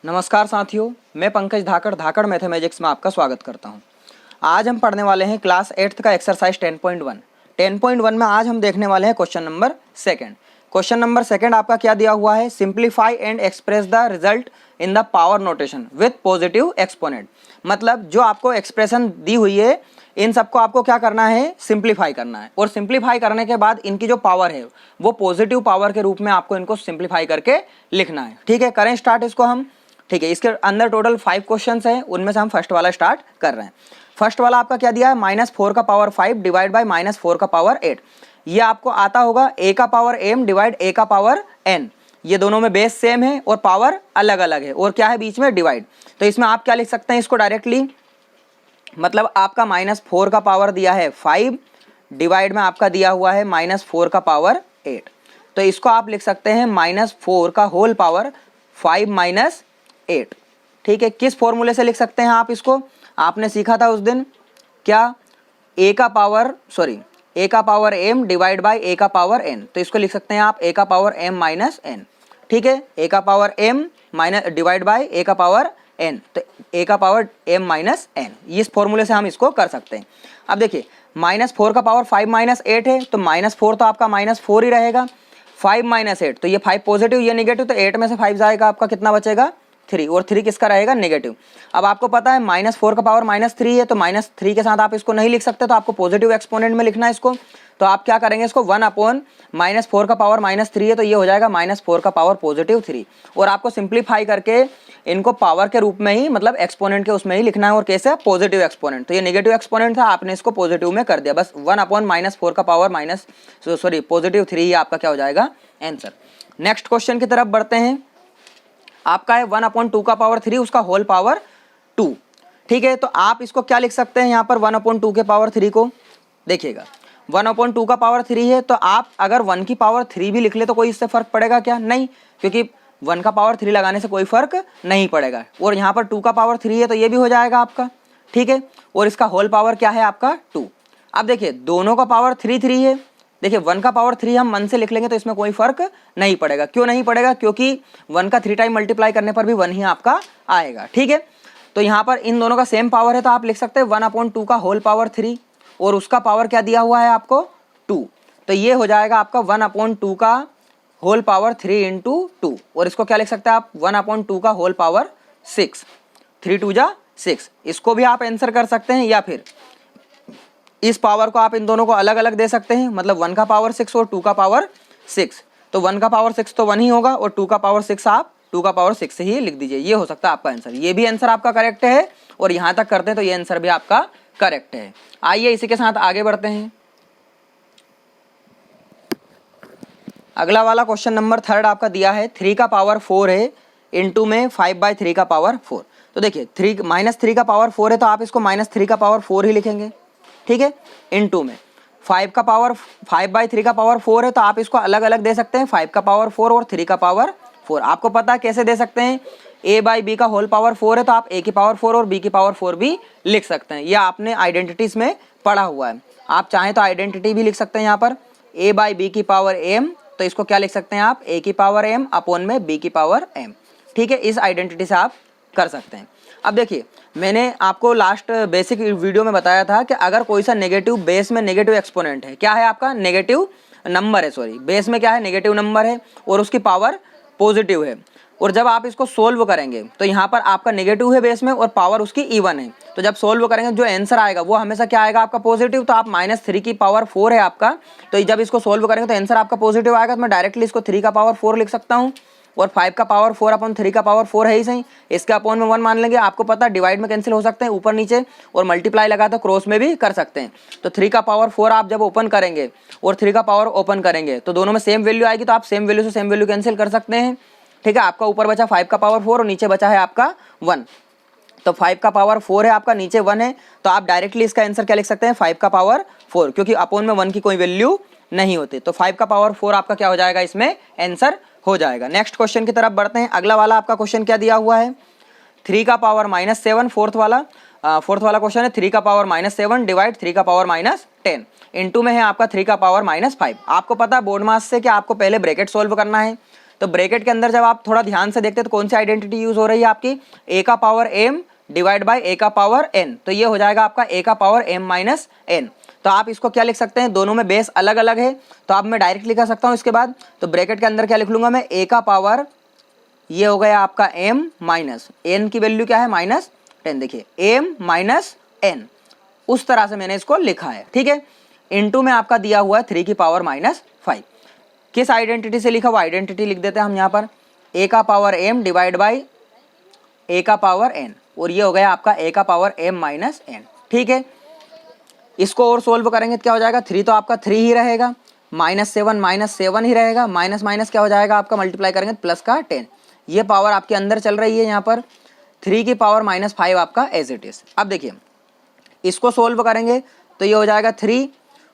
नमस्कार साथियों, मैं पंकज धाकड़ धाकड़ मैथमेटिक्स में आपका स्वागत करता हूं। आज हम पढ़ने वाले हैं क्लास 8th का एक्सरसाइज 10.1। 10.1 में आज हम देखने वाले हैं question number second. Question number second आपका क्या दिया हुआ है? Simplify and express the result in the power notation with positive exponent. मतलब जो आपको एक्सप्रेशन दी हुई है इन सबको आपको क्या करना है? सिंप्लीफाई करना है, और सिंप्लीफाई करने के बाद इनकी जो पावर है वो पॉजिटिव पावर के रूप में आपको इनको सिंप्लीफाई करके लिखना है। ठीक है, करें स्टार्ट इसको हम। ठीक है, इसके अंदर टोटल 5 क्वेश्चंस हैं, उनमें से हम फर्स्ट वाला स्टार्ट कर रहे हैं। फर्स्ट वाला आपका क्या दिया है? -4 का पावर 5 डिवाइड बाय -4 का पावर 8। ये आपको आता होगा a का पावर m डिवाइड a का पावर n। ये दोनों में बेस सेम है और पावर अलग अलग है, और क्या है बीच में? डिवाइड। तो इसमें आप क्या लिख सकते हैं इसको डायरेक्टली? मतलब आपका -4 का पावर दिया है 5 डिवाइड में आपका दिया हुआ है -4 का पावर 8। तो इसको आप लिख सकते हैं -4 का होल पावर 5 - 8। ठीक है, किस फॉर्मूले से लिख सकते हैं आप इसको? आपने सीखा था उस दिन क्या? a का power m divide by a का पावर n। तो इसको लिख सकते हैं आप a का पावर m माइनस n। ठीक है, a का power m minus divide by a का पावर n, तो a का पावर m माइनस n। इस फॉर्मूले से हम इसको कर सकते हैं। अब देखिए, -4 का पावर 5 - 8 है, तो -4 तो आपका -4 ही रहेगा। 5 - 8, तो ये 5 पॉजिटिव, ये नेगेटिव, तो 8 में से 5 जाएगा, आपका कितना बचेगा? 3, और 3 किसका रहेगा? नेगेटिव। अब आपको पता है -4 का पावर -3 है, तो -3 के साथ आप इसको नहीं लिख सकते, तो आपको पॉजिटिव एक्सपोनेंट में लिखना है इसको। तो आप क्या करेंगे इसको? 1/-4 का पावर -3 है, तो ये हो जाएगा -4 का पावर +3। और आपको सिंप्लीफाई करके इनको पावर के रूप में ही, मतलब एक्सपोनेंट के उसमें ही लिखना है। और कैसे? Positive exponent. तो ये नेगेटिव एक्सपोनेंट था, आपने इसको पॉजिटिव में कर दिया। बस 1/-4 का पावर +3 आपका क्या हो जाएगा? आंसर। नेक्स्ट क्वेश्चन की तरफ बढ़ते हैं। आपका है 1/2 का पावर 3, उसका होल पावर 2। ठीक है, तो आप इसको क्या लिख सकते हैं यहाँ पर? 1/2 के पावर 3 को देखिएगा, 1/2 का पावर 3 है, तो आप अगर 1 की पावर 3 भी लिख ले तो कोई इससे फर्क पड़ेगा क्या? नहीं, क्योंकि 1 का पावर 3 लगाने से कोई फर्क नहीं पड़ेगा। और यहाँ पर 2 का पावर 3 है, तो ये भी हो जाएगा आपका। ठीक है, और इसका होल पावर क्या है आपका? 2। अब देखिए, दोनों का पावर 3 है। देखिए, 1 का पावर 3 हम 1 से लिख लेंगे तो इसमें कोई फर्क नहीं पड़ेगा। क्यों नहीं पड़ेगा? क्योंकि 1 का 3 टाइम मल्टीप्लाई करने पर भी 1 ही आपका आएगा। ठीक है, तो यहाँ पर इन दोनों का सेम पावर है, तो आप लिख सकते हैं 1/2 का होल पावर 3, और उसका पावर क्या दिया हुआ है आपको? 2। तो ये हो जाएगा आपका 1/2 का होल पावर 3 × 2। और इसको क्या लिख सकते हैं आप? 1/2 का होल पावर 6। 3 2 जा 6। इसको भी आप आंसर कर सकते हैं, या फिर इस पावर को आप इन दोनों को अलग अलग दे सकते हैं। मतलब 1 का पावर 6 और 2 का पावर 6। तो 1 का पावर 6 तो 1 ही होगा, और 2 का पावर 6 आप 2 का पावर 6 से ही लिख दीजिए। ये हो सकता है आपका आंसर। ये भी आंसर आपका करेक्ट है, और यहाँ तक करते हैं तो ये आंसर भी आपका करेक्ट है। आइए इसी के साथ आगे बढ़ते हैं। अगला वाला क्वेश्चन नंबर 3 आपका दिया है 3 का पावर 4 है, इंटू में 5/3 का पावर 4। तो देखिए, -3 का पावर 4 है, तो आप इसको -3 का पावर 4 ही लिखेंगे। ठीक है, इंटू में 5/3 का पावर 4 है, तो आप इसको अलग अलग दे सकते हैं, 5 का पावर 4 और 3 का पावर 4। आपको पता है कैसे दे सकते हैं? a/b का होल पावर 4 है, तो आप a की पावर 4 और b की पावर 4 भी लिख सकते हैं। यह आपने आइडेंटिटीज में पढ़ा हुआ है। आप चाहें तो आइडेंटिटी भी लिख सकते हैं यहाँ पर, a/b की पावर m, तो इसको क्या लिख सकते हैं आप? a की पावर m अपॉन में b की पावर m। ठीक है, इस आइडेंटिटी से आप कर सकते हैं। अब देखिए, मैंने आपको लास्ट बेसिक वीडियो में बताया था कि अगर कोई सा नेगेटिव बेस में नेगेटिव एक्सपोनेंट है, क्या है आपका? नेगेटिव नंबर है, सॉरी, बेस में क्या है? नेगेटिव नंबर है, और उसकी पावर पॉजिटिव है। और जब आप इसको सोल्व करेंगे तो यहाँ पर आपका नेगेटिव है बेस में, और पावर उसकी इवन है। तो जब सोल्व करेंगे जो आंसर आएगा वो हमेशा क्या आएगा? आपका पॉजिटिव। तो आप -3 की पावर 4 है आपका, तो जब इसको सोल्व करेंगे तो आंसर आपका पॉजिटिव आएगा। तो मैं डायरेक्टली इसको 3 का पावर 4 लिख सकता हूँ, और 5 का पावर 4 अपॉन 3 का पावर 4 है ही सही, इसके अपॉन में 1 मान लेंगे। आपको पता है डिवाइड में कैंसिल हो सकते हैं ऊपर नीचे, और मल्टीप्लाई लगा तो क्रॉस में भी कर सकते हैं। तो 3 का पावर 4 आप जब ओपन करेंगे और 3 का पावर ओपन करेंगे तो दोनों में सेम वैल्यू आएगी, तो आप सेम वैल्यू से सेम वैल्यू कैंसिल कर सकते हैं। ठीक है, आपका ऊपर बचा 5 का पावर 4 और नीचे बचा है आपका 1। तो 5 का पावर 4 है आपका, नीचे 1 है, तो आप डायरेक्टली इसका आंसर क्या लिख सकते हैं? 5 का पावर 4, क्योंकि अपॉन में 1 की कोई वैल्यू नहीं होती। तो 5 का पावर 4 आपका क्या हो जाएगा? इसमें आंसर हो जाएगा। नेक्स्ट क्वेश्चन की तरफ बढ़ते हैं। अगला वाला आपका क्वेश्चन क्या दिया हुआ है? 3 का पावर -7, फोर्थ वाला क्वेश्चन है। 3 का पावर -7 डिवाइड 3 का पावर -10, इंटू में है आपका 3 का पावर -5। आपको पता है बोर्ड मास से कि आपको पहले ब्रैकेट सोल्व करना है। तो ब्रैकेट के अंदर जब आप थोड़ा ध्यान से देखते हैं तो कौन सी आइडेंटिटी यूज हो रही है आपकी, a का power m divide by a का पावर n। तो ये हो जाएगा आपका a का पावर m माइनस n। तो आप इसको क्या लिख सकते हैं, दोनों में बेस अलग अलग है तो आप मैं डायरेक्ट लिखा सकता हूँ इसके बाद। तो ब्रैकेट के अंदर क्या लिख लूंगा मैं, a का पावर ये हो गया आपका m माइनस n की वैल्यू क्या है -10। देखिए m माइनस n, उस तरह से मैंने इसको लिखा है, ठीक है। इनटू में आपका दिया हुआ है 3 की पावर -5। किस आइडेंटिटी से लिखा, वो आइडेंटिटी लिख देते हैं हम यहाँ पर, a का power m divide by a का पावर n, और ये हो गया आपका a का पावर m माइनस n, ठीक है। इसको और सोल्व करेंगे तो क्या हो जाएगा, 3 तो आपका 3 ही रहेगा, -7 ही रहेगा, माइनस माइनस क्या हो जाएगा आपका, मल्टीप्लाई करेंगे तो प्लस का 10। ये पावर आपके अंदर चल रही है यहाँ पर, 3 की पावर -5 आपका एज इट इज। अब देखिए इसको सोल्व करेंगे तो ये हो जाएगा 3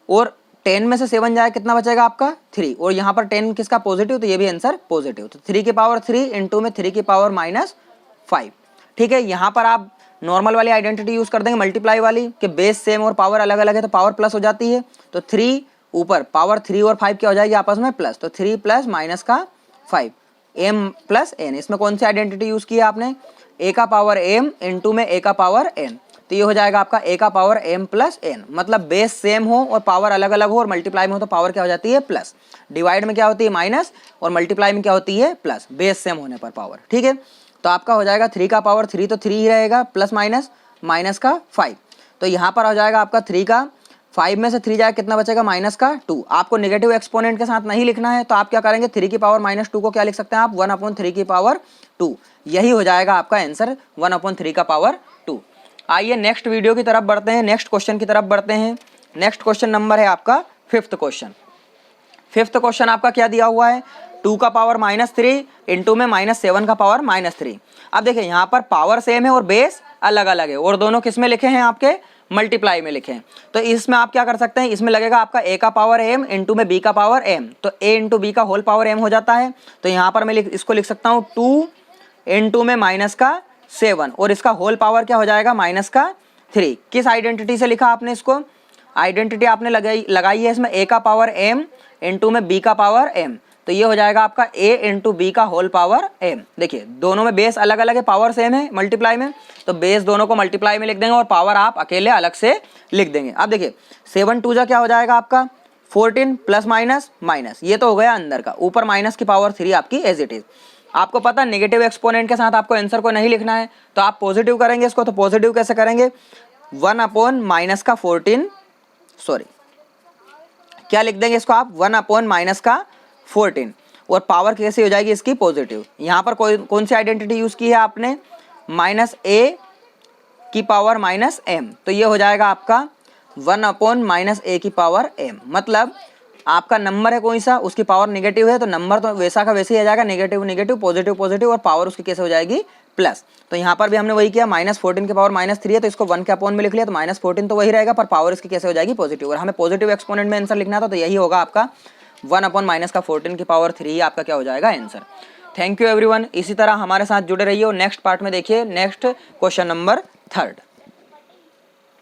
और 10 में से 7 जाए कितना बचेगा आपका 3, और यहाँ पर 10 किसका पॉजिटिव, तो ये भी आंसर पॉजिटिव। तो 3 की पावर 3 इंटू में 3 की पावर -5, ठीक है। यहाँ पर आप नॉर्मल वाली आइडेंटिटी यूज कर देंगे, मल्टीप्लाई वाली, कि बेस सेम और पावर अलग अलग है तो पावर प्लस हो जाती है। तो 3 ऊपर पावर 3 और 5 क्या हो जाएगी आपस में प्लस, तो 3 प्लस माइनस का 5 m प्लस n। इसमें कौन सी आइडेंटिटी यूज की है आपने, a का पावर m इंटू में a का पावर n। तो ये हो जाएगा आपका a का पावर m प्लस n, मतलब बेस सेम हो और पावर अलग अलग हो और मल्टीप्लाई में हो तो पावर क्या हो जाती है प्लस, डिवाइड में क्या होती है माइनस और मल्टीप्लाई में क्या होती है प्लस, बेस सेम होने पर पावर, ठीक है। तो आपका हो जाएगा 3 का पावर 3 तो 3 ही रहेगा, प्लस माइनस माइनस का 5। तो यहाँ पर हो जाएगा आपका 3 का 5 में से 3 जाएगा कितना बचेगा माइनस का 2। आपको नेगेटिव एक्सपोनेंट के साथ नहीं लिखना है तो आप क्या करेंगे, 3 की पावर -2 को क्या लिख सकते हैं आप, 1/3 की पावर 2। यही हो जाएगा आपका आंसर 1/3 का पावर 2। आइए नेक्स्ट वीडियो की तरफ बढ़ते हैं, नेक्स्ट क्वेश्चन की तरफ बढ़ते हैं। नेक्स्ट क्वेश्चन नंबर है आपका 5th क्वेश्चन। 5th क्वेश्चन आपका क्या दिया हुआ है, 2 का पावर -3 इंटू में -7 का पावर -3। अब देखिए यहाँ पर पावर सेम है और बेस अलग अलग है, और दोनों किस में लिखे हैं आपके, मल्टीप्लाई में लिखे हैं। तो इसमें आप क्या कर सकते हैं, इसमें लगेगा आपका a का पावर m इंटू में b का पावर m, तो a इंटू b का होल पावर m हो जाता है। तो यहाँ पर मैं इसको लिख सकता हूँ 2 इंटू में -7 और इसका होल पावर क्या हो जाएगा -3। किस आइडेंटिटी से लिखा आपने इसको, आइडेंटिटी आपने लगाई है इसमें a का पावर m इंटू में b का पावर m। तो ये हो जाएगा आपका a इंटू बी का होल पावर m। देखिए दोनों में बेस अलग अलग है, पावर सेम है मल्टीप्लाई में, तो बेस दोनों को मल्टीप्लाई में लिख देंगे और पावर आप अकेले अलग से लिख देंगे। अब देखिए 7 2 जा क्या हो जाएगा आपका 14 प्लस माइनस माइनस, ये तो हो गया अंदर का, ऊपर माइनस की पावर 3 आपकी एज इट इज। आपको पता नेगेटिव एक्सपोनेंट के साथ आपको आंसर को नहीं लिखना है तो आप पॉजिटिव करेंगे इसको। तो पॉजिटिव कैसे करेंगे, 1/-14, सॉरी क्या लिख देंगे इसको आप, 1/-14, और पावर कैसे हो जाएगी इसकी पॉजिटिव। यहाँ पर कौन सी आइडेंटिटी यूज की है आपने, -a की पावर -m। तो ये हो जाएगा आपका 1/-a की पावर m, मतलब आपका नंबर है कोई सा, उसकी पावर नेगेटिव है तो नंबर तो वैसा का वैसे ही आ जाएगा, नेगेटिव नेगेटिव पॉजिटिव पॉजिटिव, और पावर उसकी कैसे हो जाएगी प्लस। तो यहाँ पर भी हमने वही किया, -14 की पावर -3 है तो इसको 1 के अपॉन में लिख लिया, तो -14 तो वही रहेगा पर पावर इसकी कैसे हो जाएगी पॉजिटिव, और हमें पॉजिटिव एक्सपोनेंट में आंसर लिखना था तो यही होगा आपका 1/-14 की पावर 3 आपका क्या हो जाएगा आंसर। थैंक यू एवरीवन, इसी तरह हमारे साथ जुड़े रहिए और नेक्स्ट पार्ट में देखिए नेक्स्ट क्वेश्चन नंबर 3rd।